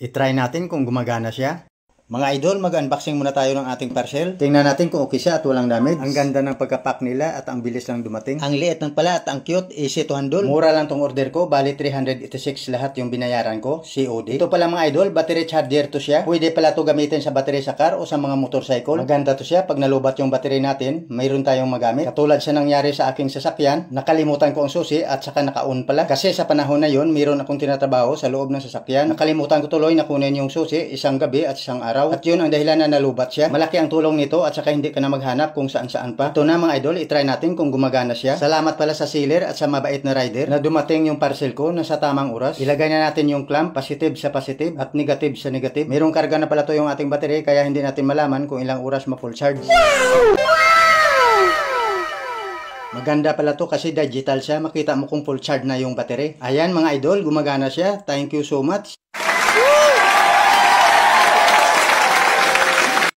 I-try natin kung gumagana siya. Mga idol, mag-unboxing muna tayo ng ating parcel. Tingnan natin kung okay siya at walang damage. Ang ganda ng pagkapak nila at ang bilis lang dumating. Ang liit ng pala at ang cute, easy to handle. Mura lang tong order ko, bali 386 lahat yung binayaran ko, COD. Ito pala mga idol, battery charger to siya. Pwede pala to gamitin sa battery sa car o sa mga motorcycle. Maganda to siya, pag nalubat yung battery natin, mayroon tayong magamit. Katulad sa nangyari sa aking sasakyan, nakalimutan ko ang susi at saka naka-on pala. Kasi sa panahon na yun, mayroon akong tinatrabaho sa loob ng sasakyan. Nakalimutan ko tuloy na kunin yung susi isang gabi at isang araw. At yun ang dahilan na nalubat siya. Malaki ang tulong nito at saka hindi ka na maghanap kung saan-saan pa. Ito na mga idol, itry natin kung gumagana siya. Salamat pala sa sealer at sa mabait na rider na dumating yung parcel ko na sa tamang oras. Ilagay na natin yung clamp, positive sa positive at negative sa negative. Mayroong karga na pala to yung ating battery kaya hindi natin malaman kung ilang oras ma-full charge. Maganda pala to kasi digital siya. Makita mo kung full charge na yung battery. Ayan mga idol, gumagana siya. Thank you so much.